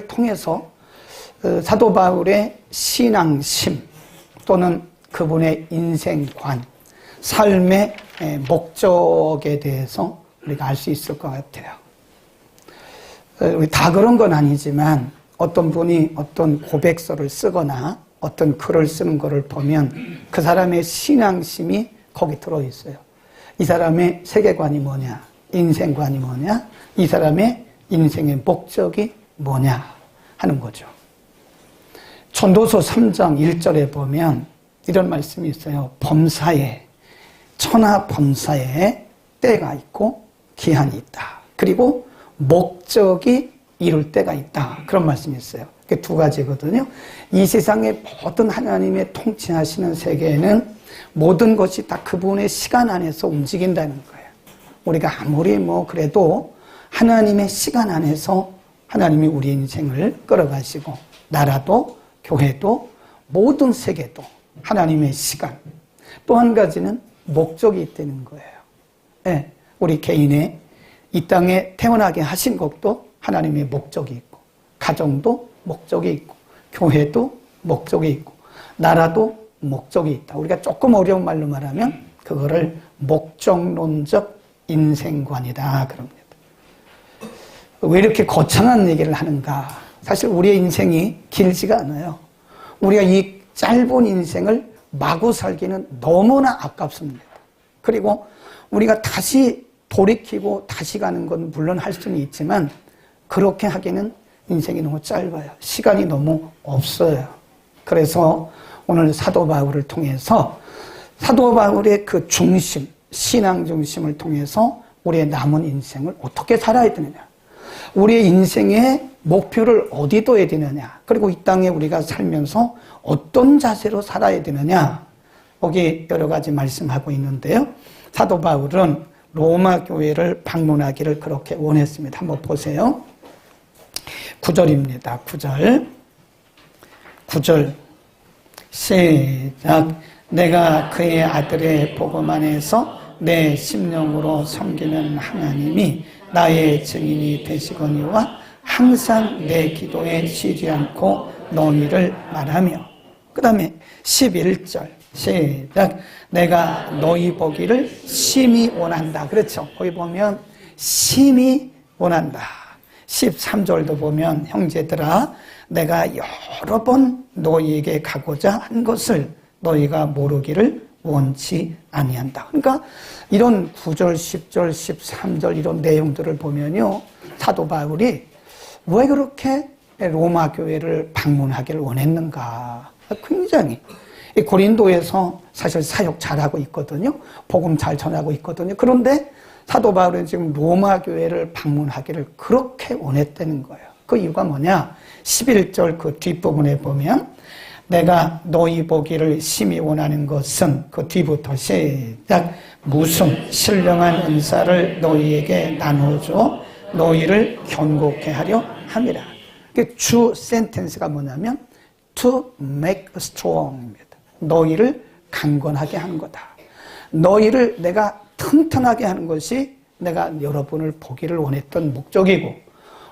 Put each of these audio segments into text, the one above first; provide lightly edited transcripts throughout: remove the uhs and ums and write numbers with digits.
통해서 사도 바울의 신앙심 또는 그분의 인생관, 삶의 목적에 대해서 우리가 알 수 있을 것 같아요. 다 그런 건 아니지만 어떤 분이 어떤 고백서를 쓰거나 어떤 글을 쓰는 것을 보면 그 사람의 신앙심이 거기 들어있어요. 이 사람의 세계관이 뭐냐, 인생관이 뭐냐, 이 사람의 인생의 목적이 뭐냐 하는 거죠. 전도서 3장 1절에 보면 이런 말씀이 있어요. 천하 범사에 때가 있고 기한이 있다. 그리고 목적이 이룰 때가 있다. 그런 말씀이 있어요. 그게 두 가지거든요. 이 세상의 모든 하나님의 통치하시는 세계에는 모든 것이 다 그분의 시간 안에서 움직인다는 거예요. 우리가 아무리 그래도 하나님의 시간 안에서 하나님이 우리 인생을 끌어가시고 나라도 교회도 모든 세계도 하나님의 시간. 또 한 가지는 목적이 있다는 거예요. 네, 우리 개인의 이 땅에 태어나게 하신 것도 하나님의 목적이 있고, 가정도 목적이 있고, 교회도 목적이 있고, 나라도 목적이 있다. 우리가 조금 어려운 말로 말하면 그거를 목적론적 인생관이다 그럽니다. 왜 이렇게 거창한 얘기를 하는가? 사실 우리의 인생이 길지가 않아요. 우리가 이 짧은 인생을 마구 살기는 너무나 아깝습니다. 그리고 우리가 다시 돌이키고 다시 가는 건 물론 할 수는 있지만 그렇게 하기는 인생이 너무 짧아요. 시간이 너무 없어요. 그래서 오늘 사도 바울을 통해서 사도 바울의 그 중심, 신앙 중심을 통해서 우리의 남은 인생을 어떻게 살아야 되느냐, 우리의 인생의 목표를 어디 둬야 되느냐, 그리고 이 땅에 우리가 살면서 어떤 자세로 살아야 되느냐, 거기 여러 가지 말씀하고 있는데요. 사도 바울은 로마 교회를 방문하기를 그렇게 원했습니다. 한번 보세요. 9절입니다. 9절 시작. 내가 그의 아들의 복음 안에서 내 심령으로 섬기는 하나님이 나의 증인이 되시거니와 항상 내 기도에 쉬지 않고 너희를 말하며, 그 다음에 11절 시작. 내가 너희 보기를 심히 원한다. 그렇죠. 거기 보면 심히 원한다. 13절도 보면 형제들아 내가 여러 번 너희에게 가고자 한 것을 너희가 모르기를 원치 아니한다. 그러니까 이런 9절, 10절, 13절 이런 내용들을 보면요, 사도 바울이 왜 그렇게 로마 교회를 방문하기를 원했는가. 굉장히 고린도에서 사실 사역 잘하고 있거든요. 복음 잘 전하고 있거든요. 그런데 사도 바울은 지금 로마 교회를 방문하기를 그렇게 원했다는 거예요. 그 이유가 뭐냐? 11절 그 뒷부분에 보면 내가 너희 보기를 심히 원하는 것은, 그 뒤부터 시작. 무슨 신령한 은사를 너희에게 나눠줘 너희를 견고케 하려 함이라. 주 센텐스가 뭐냐면 to make strong입니다. 너희를 강건하게 하는 거다. 너희를 내가 튼튼하게 하는 것이 내가 여러분을 보기를 원했던 목적이고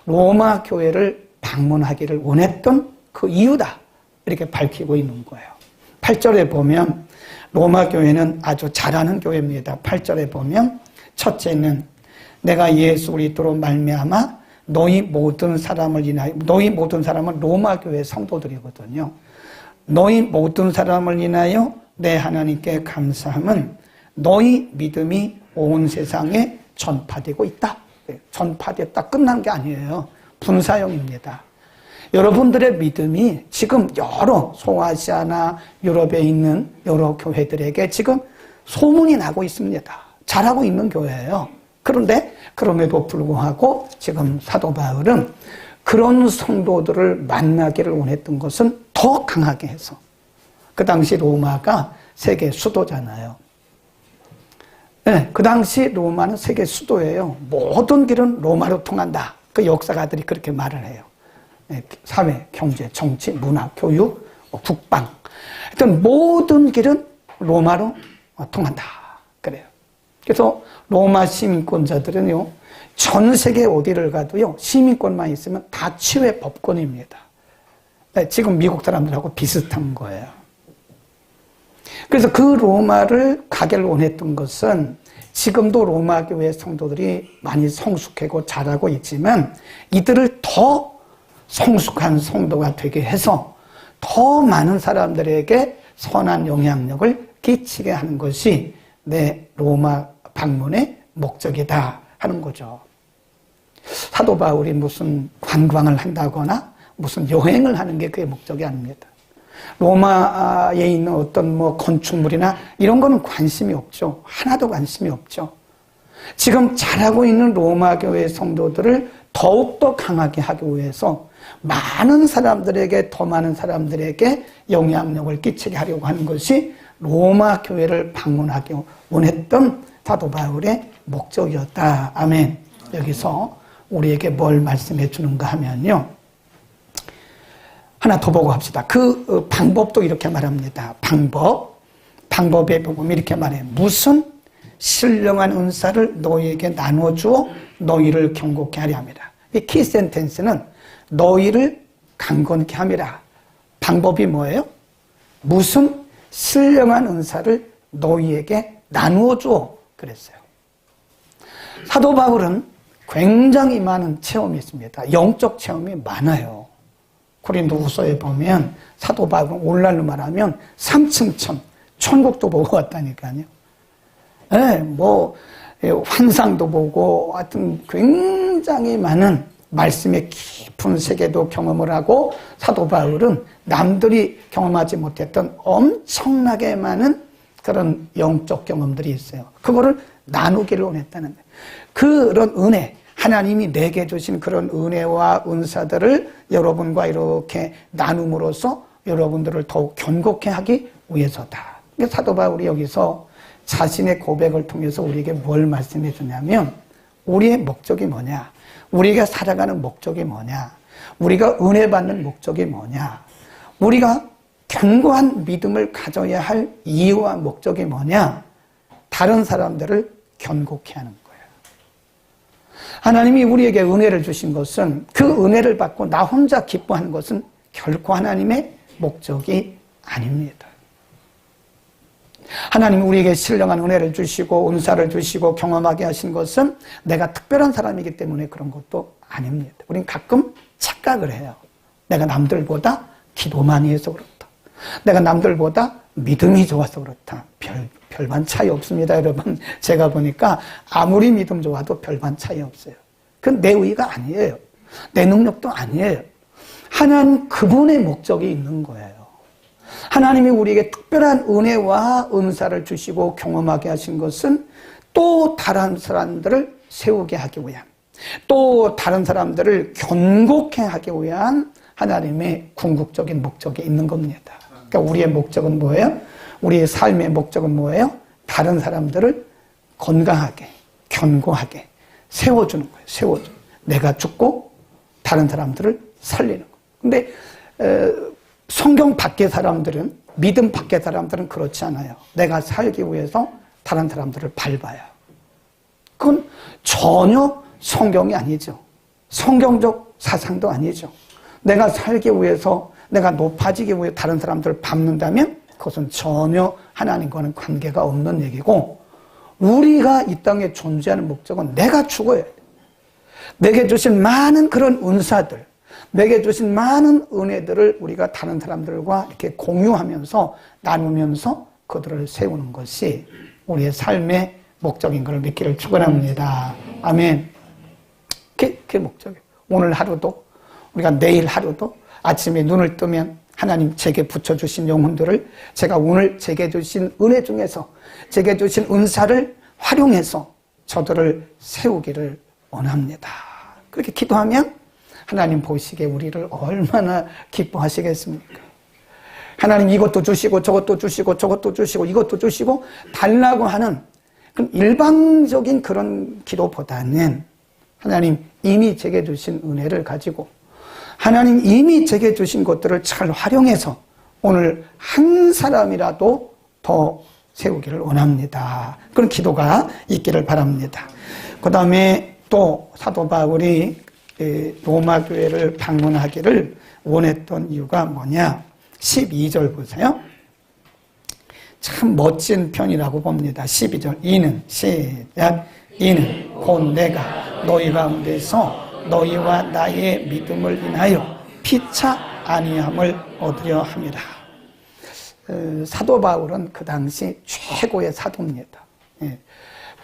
로마 교회를 방문하기를 원했던 그 이유다. 이렇게 밝히고 있는 거예요. 8절에 보면 로마 교회는 아주 잘하는 교회입니다. 8절에 보면 첫째는 내가 예수 그리스도로 말미암아 너희 모든 사람을 인하여, 너희 모든 사람은 로마 교회 성도들이거든요. 너희 모든 사람을 인하여 내 하나님께 감사함은 너희 믿음이 온 세상에 전파되고 있다. 전파됐다 끝난 게 아니에요. 분사형입니다. 여러분들의 믿음이 지금 여러 소아시아나 유럽에 있는 여러 교회들에게 지금 소문이 나고 있습니다. 잘하고 있는 교회예요. 그런데 그럼에도 불구하고 지금 사도 바울은 그런 성도들을 만나기를 원했던 것은 더 강하게 해서, 그 당시 로마가 세계 수도잖아요. 네, 그 당시 로마는 세계 수도예요. 모든 길은 로마로 통한다. 그 역사가들이 그렇게 말을 해요. 네, 사회, 경제, 정치, 문화, 교육, 국방, 하여튼 모든 길은 로마로 통한다. 그래요. 그래서 로마 시민권자들은요, 전 세계 어디를 가도요, 시민권만 있으면 다 치외 법권입니다. 네, 지금 미국 사람들하고 비슷한 거예요. 그래서 그 로마를 가기를 원했던 것은 지금도 로마 교회 성도들이 많이 성숙하고 잘하고 있지만 이들을 더 성숙한 성도가 되게 해서 더 많은 사람들에게 선한 영향력을 끼치게 하는 것이 내 로마 방문의 목적이다 하는 거죠. 사도 바울이 무슨 관광을 한다거나 무슨 여행을 하는 게 그의 목적이 아닙니다. 로마에 있는 어떤 건축물이나 이런 거는 관심이 없죠. 하나도 관심이 없죠. 지금 잘하고 있는 로마 교회 성도들을 더욱더 강하게 하기 위해서 많은 사람들에게, 더 많은 사람들에게 영향력을 끼치게 하려고 하는 것이 로마 교회를 방문하기 원했던 사도 바울의 목적이었다. 아멘. 여기서 우리에게 뭘 말씀해 주는가 하면요, 하나 더 보고 합시다. 그 방법도 이렇게 말합니다. 방법에 보면 이렇게 말해요. 무슨 신령한 은사를 너희에게 나눠주어 너희를 경고케 하려 함이라. 이 키 센텐스는 너희를 강건케 함이라. 방법이 뭐예요? 무슨 신령한 은사를 너희에게 나누어 주어 그랬어요. 사도 바울은 굉장히 많은 체험이 있습니다. 영적 체험이 많아요. 고린도후서에 보면 사도 바울은 오늘날로 말하면 3층 천, 천국도 보고 왔다니까요. 네, 환상도 보고 하여튼 굉장히 많은 말씀의 깊은 세계도 경험을 하고 사도 바울은 남들이 경험하지 못했던 엄청나게 많은 그런 영적 경험들이 있어요. 그거를 나누기를 원했다는 거예요. 그런 은혜, 하나님이 내게 주신 그런 은혜와 은사들을 여러분과 이렇게 나눔으로써 여러분들을 더욱 견고케 하기 위해서다. 사도 바울이 여기서 자신의 고백을 통해서 우리에게 뭘 말씀해 주냐면, 우리의 목적이 뭐냐, 우리가 살아가는 목적이 뭐냐, 우리가 은혜 받는 목적이 뭐냐, 우리가 견고한 믿음을 가져야 할 이유와 목적이 뭐냐, 다른 사람들을 견고케 하는 거예요. 하나님이 우리에게 은혜를 주신 것은, 그 은혜를 받고 나 혼자 기뻐하는 것은 결코 하나님의 목적이 아닙니다. 하나님이 우리에게 신령한 은혜를 주시고 은사를 주시고 경험하게 하신 것은 내가 특별한 사람이기 때문에 그런 것도 아닙니다. 우린 가끔 착각을 해요. 내가 남들보다 기도 많이 해서 그렇다, 내가 남들보다 믿음이 좋아서 그렇다. 별반 차이 없습니다, 여러분. 제가 보니까 아무리 믿음 좋아도 별반 차이 없어요. 그건 내 의의가 아니에요. 내 능력도 아니에요. 하나님 그분의 목적이 있는 거예요. 하나님이 우리에게 특별한 은혜와 은사를 주시고 경험하게 하신 것은 또 다른 사람들을 세우게 하기 위한, 또 다른 사람들을 견고케 하기 위한 하나님의 궁극적인 목적이 있는 겁니다. 그러니까 우리의 목적은 뭐예요? 우리의 삶의 목적은 뭐예요? 다른 사람들을 건강하게, 견고하게 세워주는 거예요. 세워줘. 내가 죽고 다른 사람들을 살리는 거예요. 근데 성경 밖의 사람들은, 믿음 밖의 사람들은 그렇지 않아요. 내가 살기 위해서 다른 사람들을 밟아요. 그건 전혀 성경이 아니죠. 성경적 사상도 아니죠. 내가 살기 위해서, 내가 높아지기 위해 다른 사람들을 밟는다면 그것은 전혀 하나님과는 관계가 없는 얘기고, 우리가 이 땅에 존재하는 목적은 내가 죽어야 돼. 내게 주신 많은 그런 은사들, 내게 주신 많은 은혜들을 우리가 다른 사람들과 이렇게 공유하면서 나누면서 그들을 세우는 것이 우리의 삶의 목적인 것을 믿기를 축원합니다. 아멘. 그게 목적이에요. 오늘 하루도, 우리가 내일 하루도 아침에 눈을 뜨면 하나님 제게 붙여주신 영혼들을 제가 오늘 제게 주신 은혜 중에서, 제게 주신 은사를 활용해서 저들을 세우기를 원합니다. 그렇게 기도하면 하나님 보시기에 우리를 얼마나 기뻐하시겠습니까? 하나님 이것도 주시고 저것도 주시고 저것도 주시고 이것도 주시고 달라고 하는 그런 일방적인 그런 기도보다는, 하나님 이미 제게 주신 은혜를 가지고, 하나님 이미 제게 주신 것들을 잘 활용해서 오늘 한 사람이라도 더 세우기를 원합니다. 그런 기도가 있기를 바랍니다. 그 다음에 또 사도 바울이 로마 교회를 방문하기를 원했던 이유가 뭐냐? 12절 보세요. 참 멋진 편이라고 봅니다. 12절. 이는 시작. 이는 곧 내가 너희 가운데서 너희와 나의 믿음을 인하여 피차 아니함을 얻으려 함이라. 사도 바울은 그 당시 최고의 사도입니다.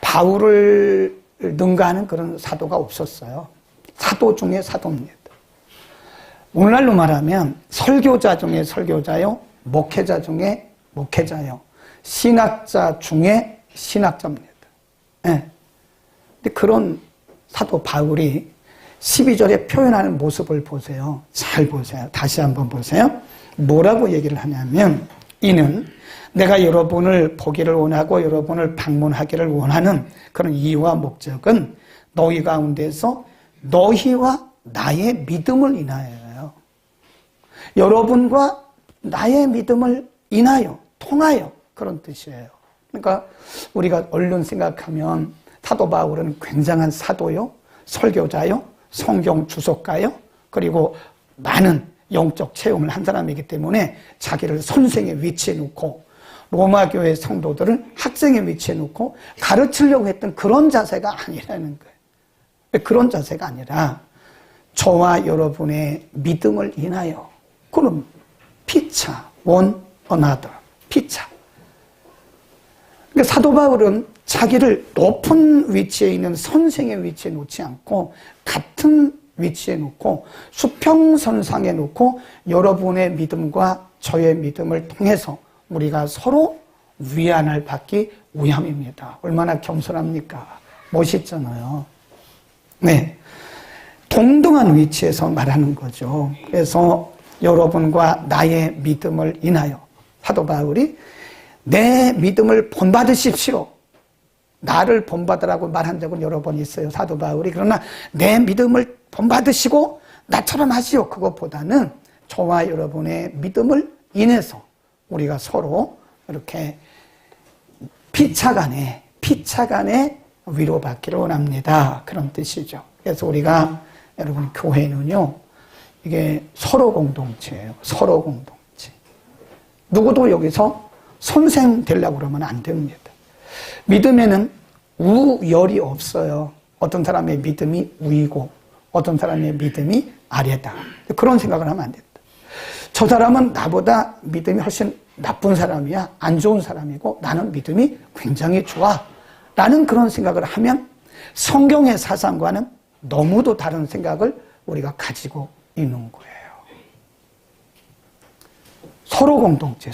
바울을 능가하는 그런 사도가 없었어요. 사도 중에 사도입니다. 오늘날로 말하면 설교자 중에 설교자요, 목회자 중에 목회자요, 신학자 중에 신학자입니다. 근데 그런 사도 바울이 12절에 표현하는 모습을 보세요. 잘 보세요. 다시 한번 보세요. 뭐라고 얘기를 하냐면, 이는 내가 여러분을 보기를 원하고 여러분을 방문하기를 원하는 그런 이유와 목적은 너희 가운데서 너희와 나의 믿음을 인하여요. 여러분과 나의 믿음을 인하여, 통하여, 그런 뜻이에요. 그러니까 우리가 얼른 생각하면 사도 바울은 굉장한 사도요, 설교자요, 성경 주석가요, 그리고 많은 영적 체험을 한 사람이기 때문에 자기를 선생의 위치에 놓고 로마 교회 성도들을 학생의 위치에 놓고 가르치려고 했던 그런 자세가 아니라는 거예요. 그런 자세가 아니라 저와 여러분의 믿음을 인하여, 그럼 피차, one another, 피차. 그러니까 사도 바울은 자기를 높은 위치에 있는 선생의 위치에 놓지 않고 같은 위치에 놓고 수평선상에 놓고 여러분의 믿음과 저의 믿음을 통해서 우리가 서로 위안을 받기 위함입니다. 얼마나 겸손합니까? 멋있잖아요. 네, 동등한 위치에서 말하는 거죠. 그래서 여러분과 나의 믿음을 인하여 사도 바울이 내 믿음을 본받으십시오. 나를 본받으라고 말한 적은 여러 번 있어요, 사도 바울이. 그러나 내 믿음을 본받으시고 나처럼 하시오. 그것보다는 저와 여러분의 믿음을 인해서 우리가 서로 이렇게 피차간에 위로받기를 원합니다. 그런 뜻이죠. 그래서 우리가, 여러분, 교회는요, 이게 서로 공동체예요. 서로 공동체. 누구도 여기서 선생 되려고 그러면 안 됩니다. 믿음에는 우열이 없어요. 어떤 사람의 믿음이 우이고 어떤 사람의 믿음이 아래다. 그런 생각을 하면 안 된다. 저 사람은 나보다 믿음이 훨씬 나쁜 사람이야, 안 좋은 사람이고 나는 믿음이 굉장히 좋아 라는 그런 생각을 하면 성경의 사상과는 너무도 다른 생각을 우리가 가지고 있는 거예요. 서로 공동체,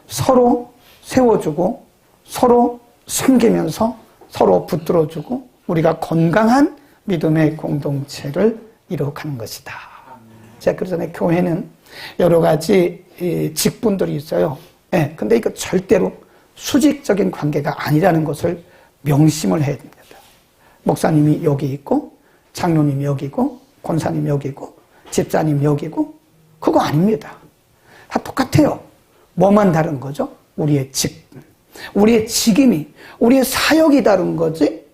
서로 세워주고 서로 섬기면서 서로 붙들어주고 우리가 건강한 믿음의 공동체를 이룩하는 것이다. 제가 그러잖아요. 교회는 여러 가지 직분들이 있어요. 근데 이거 절대로 수직적인 관계가 아니라는 것을 명심을 해야 됩니다. 목사님이 여기 있고 장로님이 여기고 권사님이 여기고 집사님이 여기고 그거 아닙니다. 다 똑같아요. 뭐만 다른 거죠? 우리의 직분, 우리의 직임이, 우리의 사역이 다른 거지.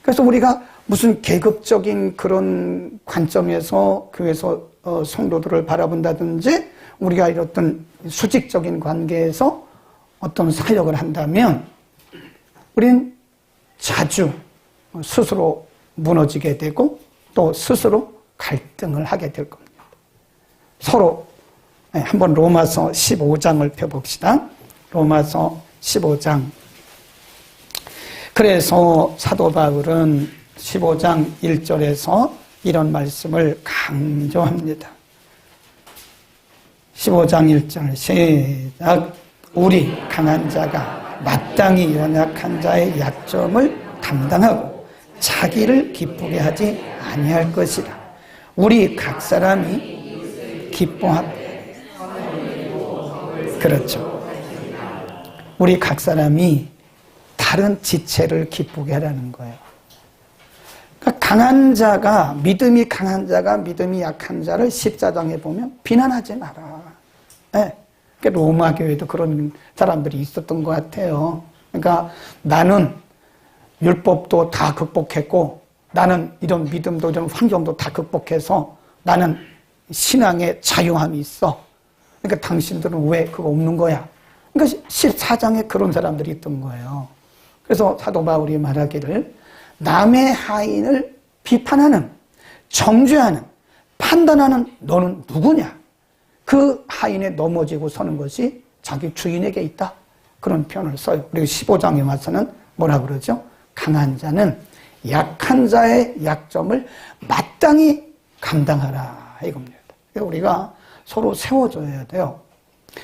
그래서 우리가 무슨 계급적인 그런 관점에서 교회에서 성도들을 바라본다든지 우리가 이렇던 수직적인 관계에서 어떤 사역을 한다면 우린 자주 스스로 무너지게 되고 또 스스로 갈등을 하게 될 겁니다. 서로 한번 로마서 15장을 펴봅시다. 로마서 15장. 그래서 사도 바울은 15장 1절에서 이런 말씀을 강조합니다. 15장 1절 시작. 우리 강한 자가 마땅히 연약한 자의 약점을 담당하고 자기를 기쁘게 하지 아니할 것이라. 우리 각 사람이 기뻐하고, 그렇죠. 우리 각 사람이 다른 지체를 기쁘게 하라는 거예요. 그러니까 강한 자가, 믿음이 강한 자가 믿음이 약한 자를 14장에 보면 비난하지 마라. 그러니까 로마 교회도 그런 사람들이 있었던 것 같아요. 그러니까 나는 율법도 다 극복했고 나는 이런 믿음도 이런 환경도 다 극복해서 나는 신앙의 자유함이 있어. 그러니까 당신들은 왜 그거 없는 거야? 그러니까 14장에 그런 사람들이 있던 거예요. 그래서 사도 바울이 말하기를 남의 하인을 비판하는, 정죄하는, 판단하는 너는 누구냐? 그 하인에 넘어지고 서는 것이 자기 주인에게 있다. 그런 표현을 써요. 그리고 15장에 와서는 뭐라 그러죠? 강한 자는 약한 자의 약점을 마땅히 감당하라 이겁니다. 우리가 서로 세워줘야 돼요.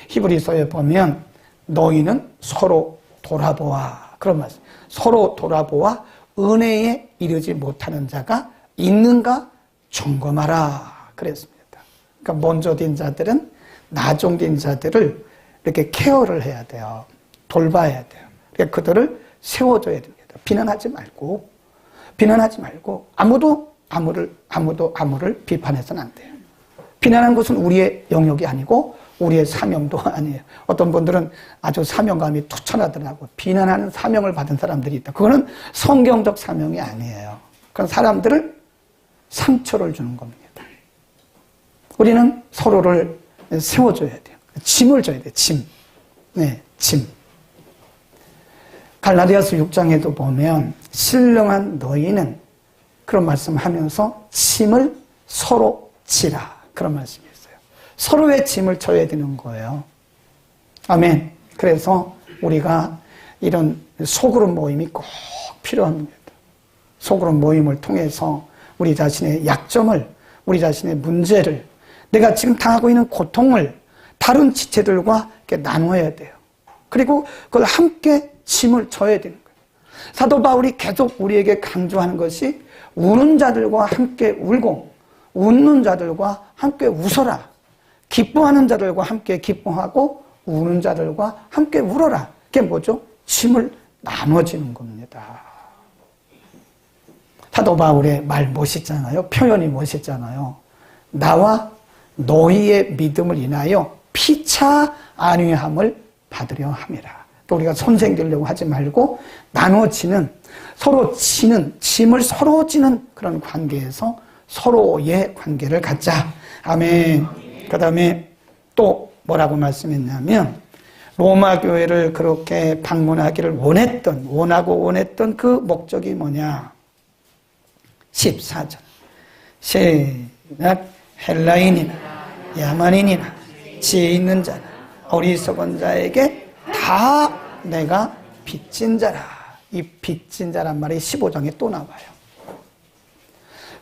히브리서에 보면 너희는 서로 돌아보아 그런 말씀. 서로 돌아보아 은혜에 이르지 못하는 자가 있는가 점검하라 그랬습니다. 그러니까 먼저 된 자들은 나중된 자들을 이렇게 케어를 해야 돼요. 돌봐야 돼요. 그러니까 그들을 세워줘야 됩니다. 비난하지 말고 아무도 아무를 비판해서는 안 돼요. 비난하는 것은 우리의 영역이 아니고 우리의 사명도 아니에요. 어떤 분들은 아주 사명감이 투철하더라고요. 비난하는 사명을 받은 사람들이 있다. 그거는 성경적 사명이 아니에요. 그런 사람들을 상처를 주는 겁니다. 우리는 서로를 세워줘야 돼요. 짐을 져야 돼요. 짐. 네, 짐. 갈라디아서 6장에도 보면 신령한 너희는 그런 말씀하면서 짐을 서로 지라 그런 말씀이 있어요. 서로의 짐을 져야 되는 거예요. 아멘. 그래서 우리가 이런 소그룹 모임이 꼭 필요합니다. 소그룹 모임을 통해서 우리 자신의 약점을, 우리 자신의 문제를, 내가 지금 당하고 있는 고통을 다른 지체들과 이렇게 나눠야 돼요. 그리고 그걸 함께 짐을 져야 되는 거예요. 사도 바울이 계속 우리에게 강조하는 것이 우는 자들과 함께 울고 웃는 자들과 함께 웃어라. 기뻐하는 자들과 함께 기뻐하고 우는 자들과 함께 울어라. 그게 뭐죠? 짐을 나눠지는 겁니다. 사도 바울의 말 멋있잖아요. 표현이 멋있잖아요. 나와 너희의 믿음을 인하여 피차 안위함을 받으려 함이라. 우리가 선생 되려고 하지 말고 나눠지는, 서로 지는, 짐을 서로 지는 그런 관계에서 서로의 관계를 갖자. 아멘. 그 다음에 또 뭐라고 말씀했냐면 로마 교회를 그렇게 방문하기를 원하던 그 목적이 뭐냐? 14절 시작. 헬라인이나 야만인이나 지혜 있는 자나 어리석은 자에게 다 내가 빚진 자라. 이 빚진 자란 말이 15장에 또 나와요.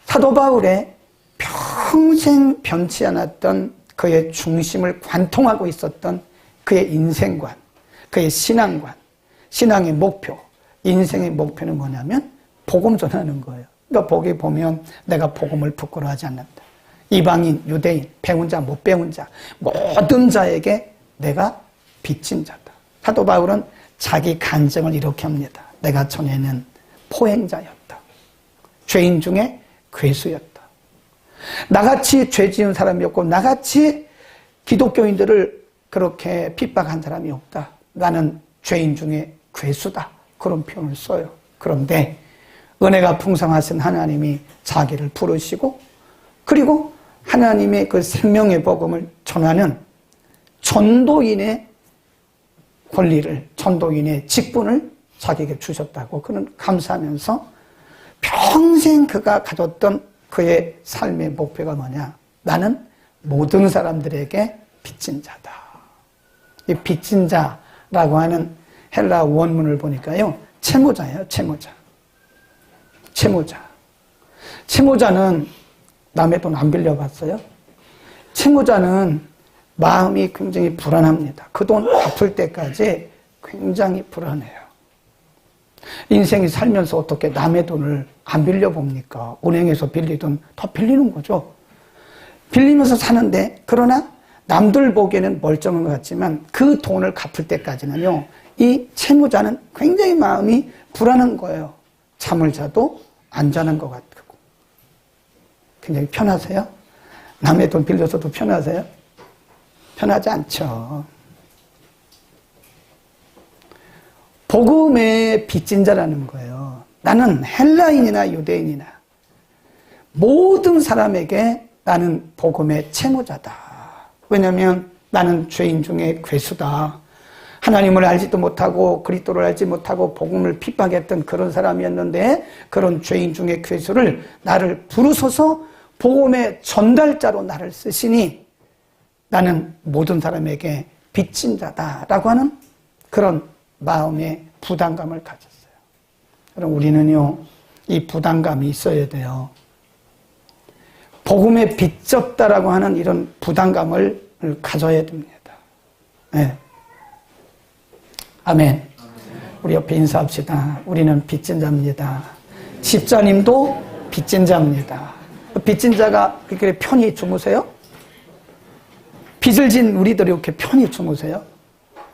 사도 바울의 평생 변치 않았던 그의 중심을 관통하고 있었던 그의 인생관, 그의 신앙관, 신앙의 목표, 인생의 목표는 뭐냐면 복음 전하는 거예요. 그러니까 거기 보면 내가 복음을 부끄러워하지 않는다. 이방인, 유대인, 배운 자, 못 배운 자, 모든 자에게 내가 빚진 자다. 사도 바울은 자기 간증을 이렇게 합니다. 내가 전에는 포행자였다. 죄인 중에 괴수였다. 나같이 죄 지은 사람이 없고 나같이 기독교인들을 그렇게 핍박한 사람이 없다. 나는 죄인 중에 괴수다. 그런 표현을 써요. 그런데 은혜가 풍성하신 하나님이 자기를 부르시고 그리고 하나님의 그 생명의 복음을 전하는 전도인의 권리를, 전도인의 직분을 자기에게 주셨다고 그는 감사하면서 평생 그가 가졌던 그의 삶의 목표가 뭐냐? 나는 모든 사람들에게 빚진 자다. 이 빚진 자라고 하는 헬라 원문을 보니까요, 채무자예요, 채무자. 채무자는 남의 돈 안 빌려봤어요? 채무자는 마음이 굉장히 불안합니다. 그 돈 갚을 때까지 굉장히 불안해요. 인생이 살면서 어떻게 남의 돈을 안 빌려봅니까? 은행에서 빌리든 더 빌리는 거죠. 빌리면서 사는데, 그러나 남들 보기에는 멀쩡한 것 같지만 그 돈을 갚을 때까지는요, 이 채무자는 굉장히 마음이 불안한 거예요. 잠을 자도 안 자는 것 같고. 굉장히 편하세요? 남의 돈 빌려서도 편하세요? 편하지 않죠. 복음의 빚진 자라는 거예요. 나는 헬라인이나 유대인이나 모든 사람에게 나는 복음의 채무자다. 왜냐하면 나는 죄인 중에 괴수다. 하나님을 알지도 못하고 그리스도를 알지 못하고 복음을 핍박했던 그런 사람이었는데 그런 죄인 중에 괴수를 나를 부르셔서 복음의 전달자로 나를 쓰시니 나는 모든 사람에게 빚진 자다라고 하는 그런 마음의 부담감을 가졌어요. 그럼 우리는요, 이 부담감이 있어야 돼요. 복음에 빚졌다라고 하는 이런 부담감을 가져야 됩니다. 네. 아멘. 우리 옆에 인사합시다. 우리는 빚진 자입니다. 집사님도 빚진 자입니다. 빚진 자가 그렇게 편히 주무세요? 빚을 진 우리들이 이렇게 편히 주무세요?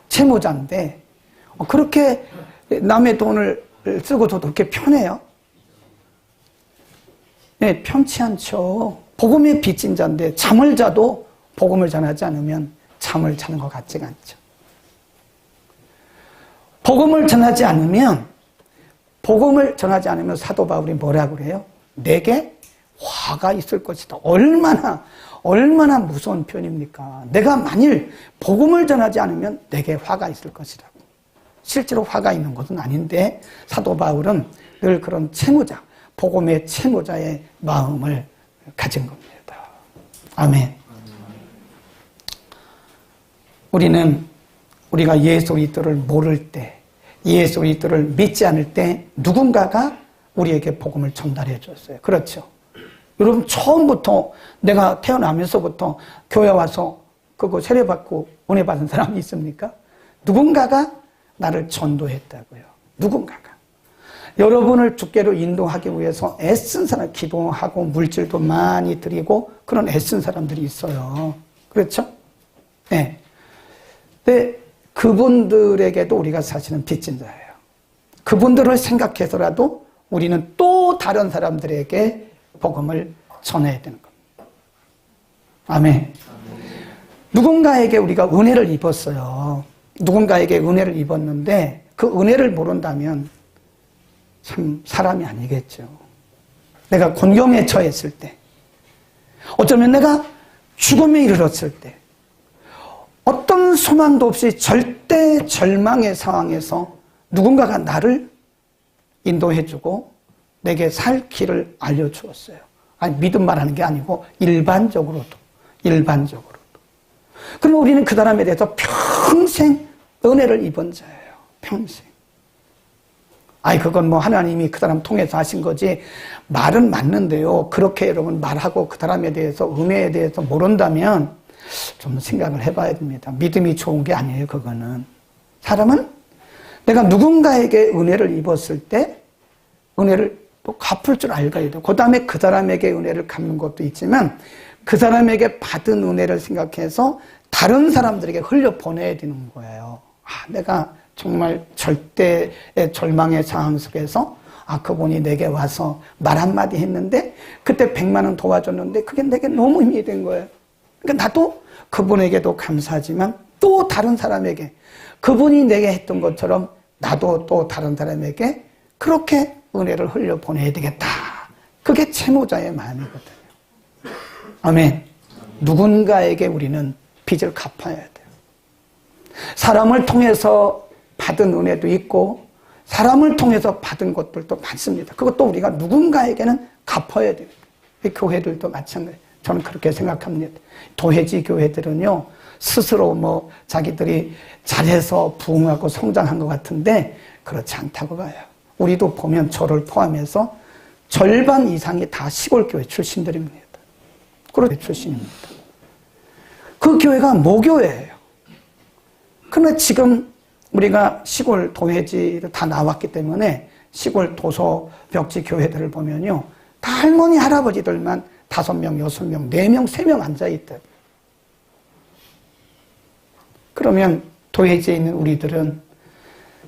채무자인데 그렇게 남의 돈을 쓰고도 그렇게 편해요? 네, 편치 않죠. 복음의 빚진 자인데 잠을 자도 복음을 전하지 않으면 잠을 자는 것 같지가 않죠. 복음을 전하지 않으면 사도 바울이 뭐라고 그래요? 내게 화가 있을 것이다. 얼마나 무서운 표현입니까? 내가 만일 복음을 전하지 않으면 내게 화가 있을 것이라고. 실제로 화가 있는 것은 아닌데 사도 바울은 늘 그런 채무자, 복음의 채무자의 마음을 가진 겁니다. 아멘. 우리가 예수 그리스도를 모를 때, 예수 그리스도를 믿지 않을 때 누군가가 우리에게 복음을 전달해 줬어요. 그렇죠? 여러분 처음부터 내가 태어나면서부터 교회 와서 그거 세례받고 은혜 받은 사람이 있습니까? 누군가가 나를 전도했다고요. 누군가가. 여러분을 주께로 인도하기 위해서 애쓴 사람, 기도하고 물질도 많이 드리고 그런 애쓴 사람들이 있어요. 그렇죠? 네. 근데 그분들에게도 우리가 사실은 빚진 자예요. 그분들을 생각해서라도 우리는 또 다른 사람들에게 복음을 전해야 되는 겁니다. 아멘. 누군가에게 우리가 은혜를 입었어요. 누군가에게 은혜를 입었는데 그 은혜를 모른다면 참 사람이 아니겠죠. 내가 곤경에 처했을 때, 어쩌면 내가 죽음에 이르렀을 때, 어떤 소망도 없이 절대 절망의 상황에서 누군가가 나를 인도해주고 내게 살 길을 알려주었어요. 아니, 믿음 말하는 게 아니고 일반적으로도. 그럼 우리는 그 사람에 대해서 평생 은혜를 입은 자예요. 평생. 그건 뭐 하나님이 그 사람 통해서 하신 거지. 말은 맞는데요. 그렇게 여러분 말하고 그 사람에 대해서, 은혜에 대해서 모른다면 좀 생각을 해봐야 됩니다. 믿음이 좋은 게 아니에요, 그거는. 사람은 내가 누군가에게 은혜를 입었을 때 은혜를 또 갚을 줄 알아야 돼요. 그 다음에 그 사람에게 은혜를 갚는 것도 있지만 그 사람에게 받은 은혜를 생각해서 다른 사람들에게 흘려보내야 되는 거예요. 내가 정말 절대의 절망의 상황 속에서 그분이 내게 와서 말 한마디 했는데 그때 100만 원 도와줬는데 그게 내게 너무 힘이 된 거예요. 그러니까 나도 그분에게도 감사하지만 또 다른 사람에게 그분이 내게 했던 것처럼 나도 또 다른 사람에게 그렇게 은혜를 흘려보내야 되겠다. 그게 채무자의 마음이거든요. 아멘. 누군가에게 우리는 빚을 갚아야 돼요. 사람을 통해서 받은 은혜도 있고 사람을 통해서 받은 것들도 많습니다. 그것도 우리가 누군가에게는 갚아야 돼요. 교회들도 마찬가지예요. 저는 그렇게 생각합니다. 도회지 교회들은요, 스스로 자기들이 잘해서 부흥하고 성장한 것 같은데 그렇지 않다고 봐요. 우리도 보면 저를 포함해서 절반 이상이 다 시골교회 출신들입니다. 그런 출신입니다. 그 교회가 모교회예요. 그런데 지금 우리가 시골 도회지를 다 나왔기 때문에 시골 도서 벽지 교회들을 보면요, 다 할머니 할아버지들만 5명, 6명, 4명, 3명 앉아있다. 그러면 도회지에 있는 우리들은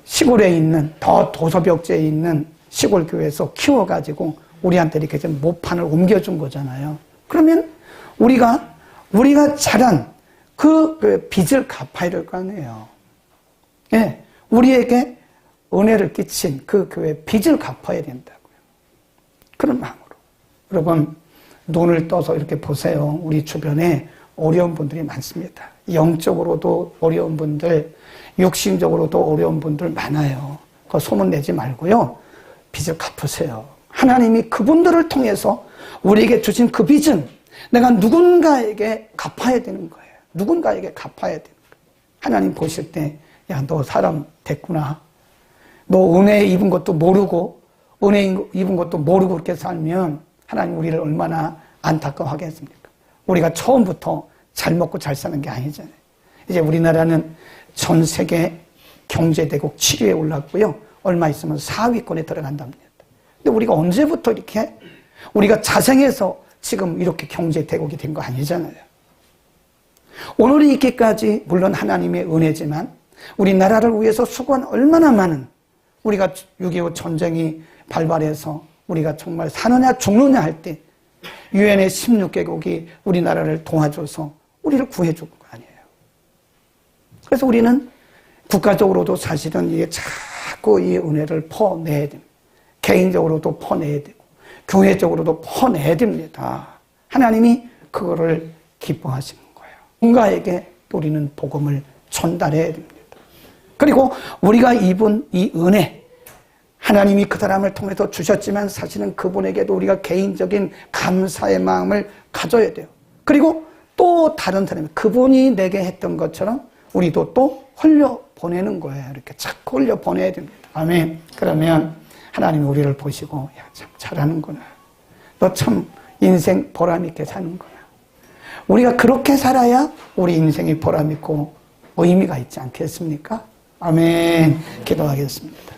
시골에 있는 더 도서벽지에 있는 시골 교회에서 키워가지고 우리한테 이렇게 좀 모판을 옮겨준 거잖아요. 그러면 우리가 자란 그 빚을 갚아야 될 거 아니에요. 예, 우리에게 은혜를 끼친 그 교회의 빚을 갚아야 된다고요. 그런 마음으로. 여러분, 눈을 떠서 이렇게 보세요. 우리 주변에 어려운 분들이 많습니다. 영적으로도 어려운 분들, 육신적으로도 어려운 분들 많아요. 그 소문 내지 말고요. 빚을 갚으세요. 하나님이 그분들을 통해서 우리에게 주신 그 빚은 내가 누군가에게 갚아야 되는 거예요. 누군가에게 갚아야 되는 거예요. 하나님 보실 때, 야, 너 사람 됐구나. 너 은혜 입은 것도 모르고, 은혜 입은 것도 모르고 그렇게 살면 하나님 우리를 얼마나 안타까워하겠습니까? 우리가 처음부터 잘 먹고 잘 사는 게 아니잖아요. 이제 우리나라는 전 세계 경제대국 7위에 올랐고요. 얼마 있으면 4위권에 들어간답니다. 근데 우리가 언제부터 이렇게 우리가 자생해서 지금 이렇게 경제대국이 된 거 아니잖아요. 오늘이 있기까지 물론 하나님의 은혜지만 우리나라를 위해서 수고한 얼마나 많은 우리가 6.25 전쟁이 발발해서 우리가 정말 사느냐 죽느냐 할 때 유엔의 16개국이 우리나라를 도와줘서 우리를 구해준 거 아니에요. 그래서 우리는 국가적으로도 사실은 이게 자꾸 이 은혜를 퍼내야 됩니다. 개인적으로도 퍼내야 되고 교회적으로도 퍼내야 됩니다. 하나님이 그거를 기뻐하시는 거예요. 누군가에게 우리는 복음을 전달해야 됩니다. 그리고 우리가 입은 이 은혜, 하나님이 그 사람을 통해서 주셨지만 사실은 그분에게도 우리가 개인적인 감사의 마음을 가져야 돼요. 그리고 또 다른 사람이 그분이 내게 했던 것처럼 우리도 또 흘려보내는 거예요. 이렇게 자꾸 흘려보내야 됩니다. 아멘. 그러면 하나님이 우리를 보시고 야, 참 잘하는구나. 너 참 인생 보람있게 사는구나. 우리가 그렇게 살아야 우리 인생이 보람있고 의미가 있지 않겠습니까? 아멘. 기도하겠습니다.